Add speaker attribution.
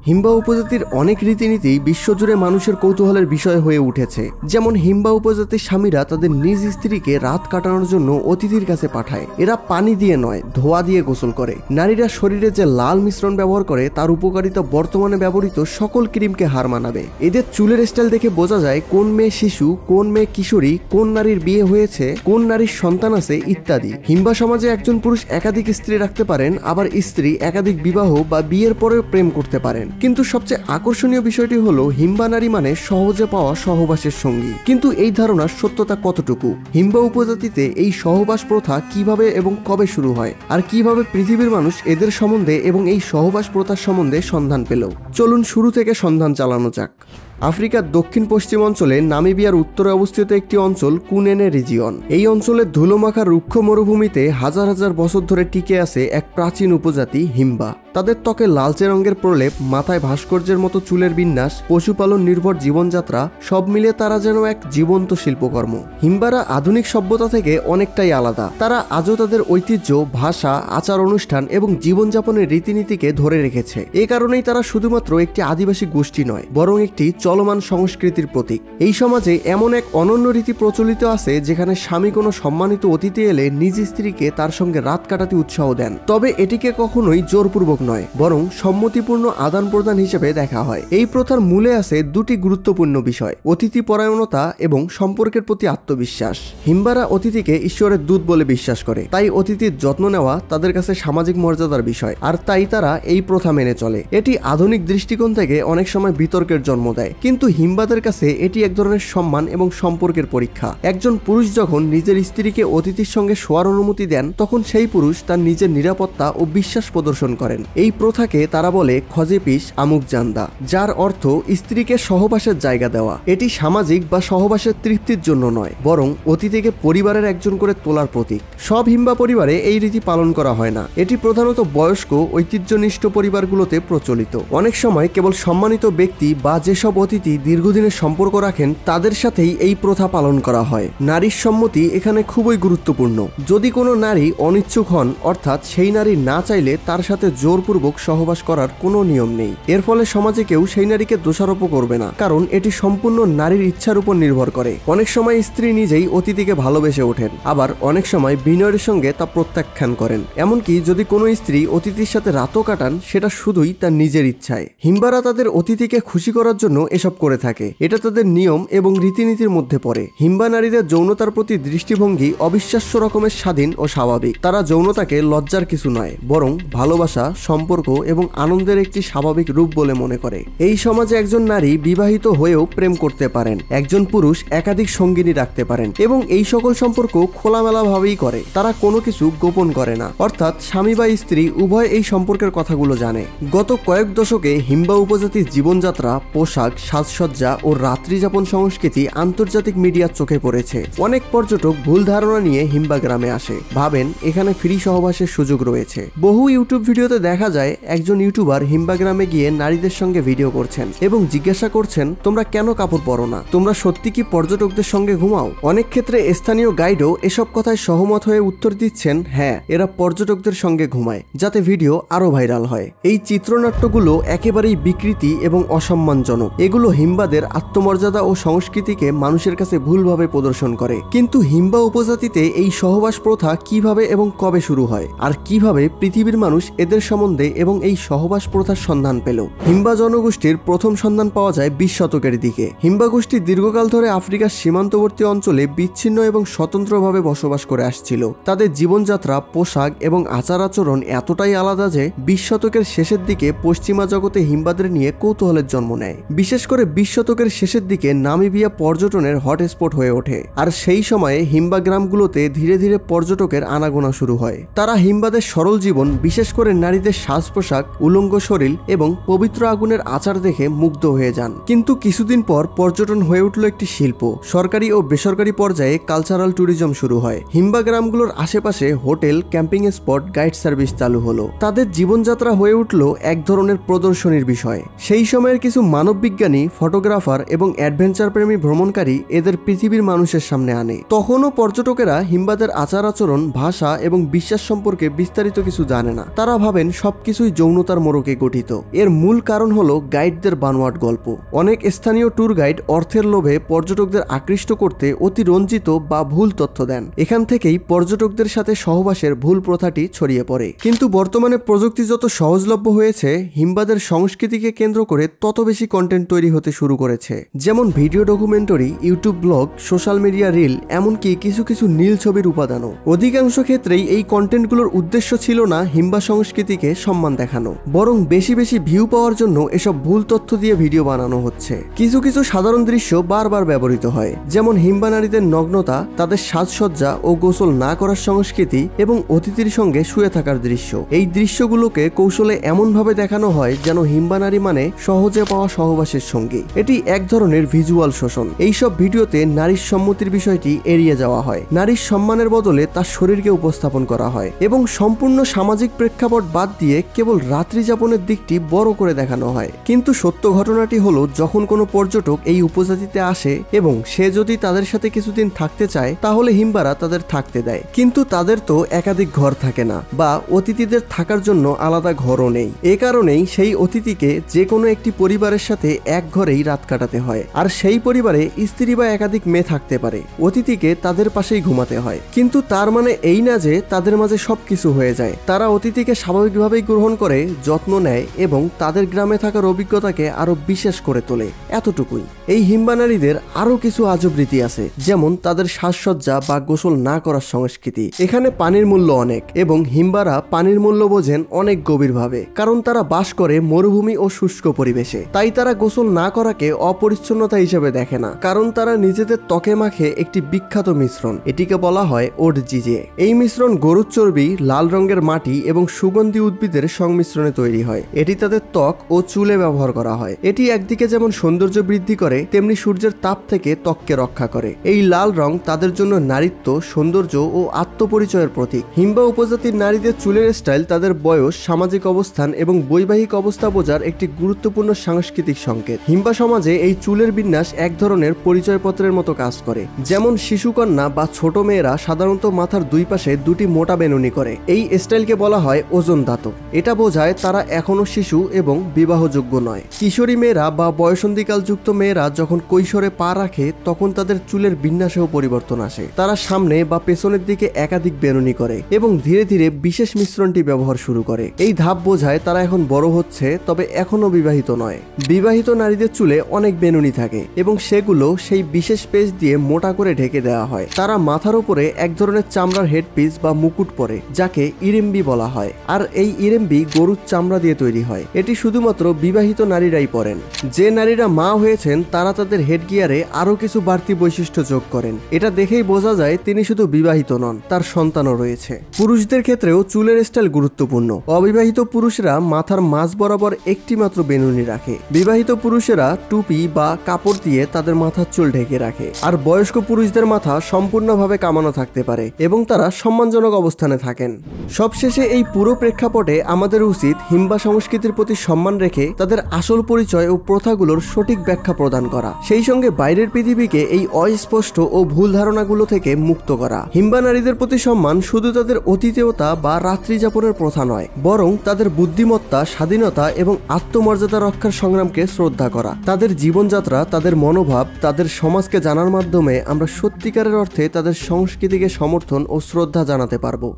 Speaker 1: Himba উপজাতির অনেক রীতিনীতি বিশ্বজুড়ে মানুষের কৌতূহলের বিষয় হয়ে উঠেছে। যেমন হিম্বা উপজাতির স্বামীরা তাদের নিজ স্ত্রীকে রাত কাটানোর জন্য অতিথির কাছে পাঠায়। এরা পানি দিয়ে নয়, ধোয়া দিয়ে গোসল করে। নারীরা শরীরে যে লাল মিশ্রণ ব্যবহার করে তার উপকারিতা বর্তমানে ব্যবহৃত সকল ক্রিমকে হার মানাবে। এদের চুলের স্টাইল দেখে বোঝা যায় কোন মেয়ে শিশু, কোন মেয়ে কিশোরী, কোন নারীর বিয়ে হয়েছে, কোন নারীর সন্তান আছে ইত্যাদি। হিম্বা সমাজে একজন পুরুষ একাধিক স্ত্রী রাখতে পারেন, আবার স্ত্রী একাধিক বিবাহ বা বিয়ের পরেও প্রেম করতে পারেন। কিন্তু সবচেয়ে আকর্ষণীয় বিষয়টি হলো হিম্বা নারী মানে সহজে পাওয়া সহবাসের সঙ্গী। কিন্তু এই ধারণার সত্যতা কতটুকু? হিম্বা উপজাতিতে এই সহবাস প্রথা কিভাবে এবং কবে শুরু হয়, আর কিভাবে পৃথিবীর মানুষ এদের সম্বন্ধে এবং এই সহবাস প্রথার সম্বন্ধে সন্ধান পেল? চলুন শুরু থেকে সন্ধান চালানো যাক। আফ্রিকার দক্ষিণ পশ্চিম অঞ্চলে নামিবিয়ার উত্তরে অবস্থিত একটি অঞ্চল কুনেনে রিজিয়ন। এই অঞ্চলের ধুলোমাখা রুক্ষ মরুভূমিতে হাজার হাজার বছর ধরে টিকে আছে এক প্রাচীন উপজাতি হিম্বা। তাদের ত্বকে লালচে রঙের প্রলেপ, মাথায় ভাস্কর্যের মতো চুলের বিন্যাস, পশুপালন নির্ভর জীবনযাত্রা, সব মিলিয়ে তারা যেন এক জীবন্ত শিল্পকর্ম। হিম্বারা আধুনিক সভ্যতা থেকে অনেকটাই আলাদা। তারা আজও তাদের ঐতিহ্য, ভাষা, আচার অনুষ্ঠান এবং জীবনযাপনের রীতিনীতিকে ধরে রেখেছে। এ কারণেই তারা শুধুমাত্র একটি আদিবাসী গোষ্ঠী নয়, বরং একটি চলমান সংস্কৃতির প্রতীক। এই সমাজে এমন এক অনন্য রীতি প্রচলিত আছে যেখানে স্বামী কোনো সম্মানিত অতিথি এলে নিজ স্ত্রীকে তার সঙ্গে রাত কাটাতে উৎসাহ দেন। তবে এটিকে কখনোই জোরপূর্বক নয়, বরং সম্মতিপূর্ণ আদান প্রদান হিসেবে দেখা হয়। এই প্রথার মূলে আছে দুটি গুরুত্বপূর্ণ বিষয়: অতিথি পরায়ণতা এবং সম্পর্কের প্রতি আত্মবিশ্বাস। হিম্বারা অতিথিকে ঈশ্বরের দূত বলে বিশ্বাস করে, তাই অতিথির যত্ন নেওয়া তাদের কাছে সামাজিক মর্যাদার বিষয়, আর তাই তারা এই প্রথা মেনে চলে। এটি আধুনিক দৃষ্টিকোণ থেকে অনেক সময় বিতর্কের জন্ম দেয়, কিন্তু হিম্বাদের কাছে এটি এক ধরনের সম্মান এবং সম্পর্কের পরীক্ষা। একজন পুরুষ যখন নিজের স্ত্রীকে অতিথির সঙ্গে শোয়ার অনুমতি দেন, তখন সেই পুরুষ তার নিজের নিরাপত্তা ও বিশ্বাস প্রদর্শন করেন। এই প্রথাকে তারা বলে খজেপিস আমুক জান্দা, যার অর্থ স্ত্রীকে সহবাসের জায়গা দেওয়া। এটি সামাজিক বা সহবাসের তৃপ্তির জন্য নয়, বরং অতিথিকে পরিবারের একজন করে তোলার প্রতীক। সব হিম্বা পরিবারে এই রীতি পালন করা হয় না। এটি প্রধানত বয়স্ক ঐতিহ্যনিষ্ঠ পরিবারগুলোতে প্রচলিত। অনেক সময় কেবল সম্মানিত ব্যক্তি বা যেসব অতিথি দীর্ঘদিনের সম্পর্ক রাখেন তাদের সাথেই এই প্রথা পালন করা হয়। নারীর সম্মতি এখানে খুবই গুরুত্বপূর্ণ। যদি কোনো নারী অনিচ্ছুক হন, অর্থাৎ সেই নারী না চাইলে তার সাথে জোরপূর্বক সহবাস করার কোনো নিয়ম নেই। এর ফলে সমাজে কেউ সেই নারীকে দোষারোপ করবে না, কারণ এটি সম্পূর্ণ নারীর ইচ্ছার উপর নির্ভর করে। অনেক সময় স্ত্রী নিজেই অতিথিকে ভালোবেসে ওঠেন, আবার অনেক সময় বিনয়ের সঙ্গে তা প্রত্যাখ্যান করেন। এমনকি যদি কোনো স্ত্রী অতিথির সাথে রাতও কাটান, সেটা শুধুই তার নিজের ইচ্ছায়। হিম্বারা তাদের অতিথিকে খুশি করার জন্য এসব করে থাকে। এটা তাদের নিয়ম এবং রীতিনীতির মধ্যে পড়ে। হিম্বা নারীদের যৌনতার প্রতি দৃষ্টিভঙ্গি অবিশ্বাস্য রকমের স্বাধীন ও স্বাভাবিক। তারা যৌনতাকে লজ্জার কিছু নয়, বরং ভালোবাসা, সম্পর্ক এবং আনন্দের একটি স্বাভাবিক রূপ বলে মনে করে। এই সমাজে একজন নারী বিবাহিত হয়েও প্রেম করতে পারেন, একজন পুরুষ একাধিক সঙ্গিনী রাখতে পারেন, এবং এই সকল সম্পর্ক খোলামেলা ভাবেই করে। তারা কোনো কিছু গোপন করে না, অর্থাৎ স্বামী বা স্ত্রী উভয় এই সম্পর্কের কথাগুলো জানে। গত কয়েক দশকে হিম্বা উপজাতির জীবনযাত্রা, পোশাক, সাজসজ্জা ও রাত্রিযাপন সংস্কৃতি আন্তর্জাতিক মিডিয়ার চোখে পড়েছে। অনেক পর্যটক ভুল ধারণা নিয়ে হিম্বা গ্রামে আসে, ভাবেন এখানে ফ্রি সহবাসের সুযোগ রয়েছে। বহু ইউটিউব ভিডিওতে দেখা যায় একজন ইউটিউবার হিম্বা গ্রামে গিয়ে নারীদের সঙ্গে ভিডিও করছেন এবং জিজ্ঞাসা করছেন, তোমরা কেন কাপড় পরো না? তোমরা সত্যি কি পর্যটকদের সঙ্গে ঘুমাও? অনেক ক্ষেত্রে স্থানীয় গাইডও এসব কথায় সহমত হয়ে উত্তর দিচ্ছেন, হ্যাঁ, এরা পর্যটকদের সঙ্গে ঘুমায়, যাতে ভিডিও আরো ভাইরাল হয়। এই চিত্রনাট্যগুলো একেবারেই বিকৃতি এবং অসম্মানজনক। এগুলো হিম্বাদের আত্মমর্যাদা ও সংস্কৃতিকে মানুষের কাছে ভুলভাবে প্রদর্শন করে। কিন্তু হিম্বা উপজাতিতে এই সহবাস প্রথা কিভাবে এবং কবে শুরু হয়, আর কিভাবে পৃথিবীর মানুষ এদের সম্বন্ধে এবং এই সহবাস প্রথার সন্ধান পেল? হিম্বা জনগোষ্ঠীর প্রথম সন্ধান পাওয়া যায় 20 শতকের দিকে। হিম্বা গোষ্ঠী দীর্ঘকাল ধরে আফ্রিকার সীমান্তবর্তী অঞ্চলে বিচ্ছিন্ন এবং স্বতন্ত্রভাবে বসবাস করে আসছিল। তাদের জীবনযাত্রা, পোশাক এবং আচার আচরণ এতটাই আলাদা যে 20 শতকের শেষের দিকে পশ্চিমা জগতে হিম্বাদের নিয়ে কৌতূহলের জন্ম নেয়। বিশেষ করে 20 শতকের শেষের দিকে নামিবিয়া পর্যটনের হটস্পট হয়ে ওঠে, আর সেই সময়ে হিম্বা গ্রামগুলোতে ধীরে ধীরে পর্যটকের আনাগোনা শুরু হয়। তারা হিম্বাদের সরল জীবন, বিশেষ করে নারীদের সাজ পোশাক, উলঙ্গ শরীর এবং পবিত্র আগুনের আচার দেখে মুগ্ধ হয়ে যান। কিন্তু কিছুদিন পর পর্যটন হয়ে উঠল একটি শিল্প। সরকারি ও বেসরকারি পর্যায়ে কালচারাল ট্যুরিজম শুরু হয়। হিম্বা গ্রামগুলোর আশেপাশে hotel, camping spot, guide service চালু হলো। তাদের জীবনযাত্রা হয়ে উঠল এক ধরনের প্রদর্শনীর বিষয়। সেই সময়ের কিছু মানববিজ্ঞানী বিজ্ঞানী, ফটোগ্রাফার এবং অ্যাডভেঞ্চার প্রেমী ভ্রমণকারী এদের পৃথিবীর মানুষের সামনে আনে। তখনও পর্যটকেরা হিম্বাদের আচার আচরণ, ভাষা এবং বিশ্বাস সম্পর্কে বিস্তারিত কিছু জানে না। তারা ভাবেন সবকিছুই যৌনতার মোড়কে গঠিত। এর মূল কারণ হলো গাইডদের বানোয়াট গল্প। অনেক স্থানীয় ট্যুর গাইড অর্থের লোভে পর্যটকদের আকৃষ্ট করতে অতিরঞ্জিত বা ভুল তথ্য দেন। এখান থেকেই পর্যটকদের সাথে সহবাসের ভুল প্রথাটি ছড়িয়ে পড়ে। কিন্তু বর্তমানে প্রযুক্তি যত সহজলভ্য হয়েছে, হিম্বাদের সংস্কৃতিকে কেন্দ্র করে তত বেশি কন্টেন্ট তৈরি হতে শুরু করেছে। যেমন video documentary, YouTube blog, social media reel, এমনকি কিছু কিছু নীল ছবির উপাদানও। অধিকাংশ ক্ষেত্রেই এই কন্টেন্টগুলোর উদ্দেশ্য ছিল না হিম্বা সংস্কৃতিকে সম্মান দেখানো, বরং বেশি বেশি ভিউ পাওয়ার জন্য এসব ভুল তথ্য দিয়ে ভিডিও বানানো হচ্ছে। কিছু কিছু সাধারণ দৃশ্য বারবার ব্যবহৃত হয়, যেমন হিম্বা নারীদের নগ্নতা, তাদের সাজসজ্জা ও গোসল না করার সংস্কৃতি এবং অতিথির সঙ্গে শুয়ে থাকার দৃশ্য। এই দৃশ্যগুলোকে কৌশলে এমনভাবে দেখানো হয় যেন হিম্বা নারী মানে সহজে পাওয়া সহবাসের সঙ্গী। এটি এক ধরনের ভিজুয়াল শোষণ। এইসব ভিডিওতে নারীর সম্মতির বিষয়টি এড়িয়ে যাওয়া হয়, নারীর সম্মানের বদলে তার শরীরকে উপস্থাপন করা হয় এবং সম্পূর্ণ সামাজিক প্রেক্ষাপট বাদ দিয়ে কেবল রাত্রি যাপনের দিকটি বড় করে দেখানো হয়। কিন্তু সত্য ঘটনাটি হলো, যখন কোনো পর্যটক এই উপজাতিতে আসে এবং সে যদি তাদের সাথে কিছুদিন থাকতে চায়, তাহলে হিম্বারা তাদের থাকতে দেয়। কিন্তু তাদের তো একাধিক ঘর থাকে না, বা অতিথিদের থাকার জন্য আলাদা ঘরও নেই। এ কারণেই সেই অতিথিকে যে কোনো একটি পরিবারের সাথে এক ঘরেই রাত কাটাতে হয়, আর সেই পরিবারে স্ত্রী বা একাধিক মেয়ে থাকতে পারে। অতিথিকে তাদের পাশেই ঘুমাতে হয়। কিন্তু তার মানে এই না যে তাদের মাঝে সবকিছু হয়ে যায়। তারা অতিথিকে স্বাভাবিকভাবেই গ্রহণ করে, যত্ন নেয় এবং তাদের গ্রামে থাকার অভিজ্ঞতাকে আরো বিশেষ করে তোলে। এতটুকুই। এই হিম্বা নারীদের আরো কিছু আজব রীতি আছে, যেমন তাদের সাজসজ্জা বা গোসল না করার সংস্কৃতি। এখানে পানির মূল্য অনেক এবং হিম্বারা পানির মূল্য বোঝেন অনেক গভীরভাবে, কারণ তারা বাস করে মরুভূমি ও শুষ্ক পরিবেশে। তাই তারা গোসল না করাকে অপরিচ্ছন্নতা হিসেবে দেখে না, কারণ তারা নিজেদের ত্বকে মাখে একটি বিখ্যাত মিশ্রণ। এটিকে বলা হয় ওডজিজে। এই মিশ্রণ গরুর চর্বি, লাল রঙের মাটি এবং সুগন্ধি উদ্ভিদের সংমিশ্রণে তৈরি হয়। এটি তাদের ত্বক ও চুলে ব্যবহার করা হয়। এটি একদিকে যেমন সৌন্দর্য বৃদ্ধি করে, তেমনি সূর্যের তাপ থেকে ত্বককে রক্ষা করে। এই লাল রং তাদের জন্য নারীত্ব, সৌন্দর্য ও আত্মপরিচয়ের প্রতীক। হিম্বা উপজাতির নারীদের চুলের স্টাইল তাদের বয়স, সামাজিক অবস্থান এবং বৈবাহিক অবস্থা বোঝার একটি গুরুত্বপূর্ণ সাংস্কৃতিক সংকেত। হিম্বা সমাজে এই চুলের বিন্যাস এক ধরনের পরিচয়পত্রের মতো কাজ করে। যেমন শিশুকন্যা বা ছোট মেয়েরা সাধারণত মাথার দুই পাশে দুটি মোটা বেনুনি করে। এই স্টাইলকে বলা হয় ওজন দাঁত। এটা বোঝায় তারা এখনো শিশু এবং বিবাহযোগ্য নয়। কিশোরী মেয়েরা বা বয়সন্ধিকাল যুক্ত মেয়েরা যখন কৈশোরে পা রাখে, তখন তাদের চুলের বিন্যাসেও পরিবর্তন আসে। তারা সামনে বা পেছনের দিকে একাধিক বেনুনি করে এবং ধীরে ধীরে বিশেষ মিশ্রণটি ব্যবহার শুরু করে। এই ধাপ বোঝায় তারা এখন বড় হচ্ছে, তবে এখনো বিবাহিত নয়। বিবাহিত নারীদের চুলে অনেক বেনুনি থাকে এবং সেগুলো সেই বিশেষ পেজ দিয়ে মোটা করে ঢেকে দেওয়া হয়। তারা মাথার উপরে এক ধরনের চামড়ার হেডপিস বা মুকুট পরে, যাকে ইরেম্বি বলা হয়। আর এই ইরেম্বি গরুর চামড়া দিয়ে তৈরি হয়। এটি শুধুমাত্র বিবাহিত নারীরাই পরেন। যে নারীরা মা হয়েছেন, তারা তাদের হেডগিয়ারে আরো কিছু বাড়তি বৈশিষ্ট্য যোগ করেন। এটা দেখেই বোঝা যায় তিনি শুধু বিবাহিত নন, তার সন্তানও রয়েছে। পুরুষদের ক্ষেত্রেও চুলের স্টাইল গুরুত্বপূর্ণ। অবিবাহিত পুরুষরা মাথার মাঝ বরাবর একটি মাত্র বেনুনি রাখে। বিবাহিত পুরুষেরা টুপি বা কাপড় দিয়ে তাদের মাথার চুল ঢেকে রাখে। আর বয়স্ক পুরুষদের মাথা সম্পূর্ণভাবে কামানো থাকতে পারে এবং তারা সম্মানজনক অবস্থানে থাকেন। সবশেষে এই পুরো প্রেক্ষাপটে আমাদের উচিত হিম্বা সংস্কৃতির প্রতি সম্মান রেখে তাদের আসল পরিচয় ও প্রথাগুলোর সঠিক ব্যাখ্যা প্রদান করা, সেই সঙ্গে বাইরের পৃথিবীকে এই অস্পষ্ট ও ভুল ধারণাগুলো থেকে মুক্ত করা। হিম্বা নারীদের প্রতি সম্মান শুধু তাদের অতিথেয়তা বা রাত্রি যাপনের প্রথা নয়, বরং তাদের বুদ্ধিমত্তা, স্বাধীনতা এবং আত্মমর্যাদা রক্ষার সংগ্রামকে শ্রদ্ধা করা। তাদের জীবনযাত্রা, তাদের মনোভাব, তাদের সমাজকে জানার মাধ্যমে আমরা সত্যিকারের অর্থে তাদের সংস্কৃতিকে সমর্থন ও শ্রদ্ধা জানাতে পারবো।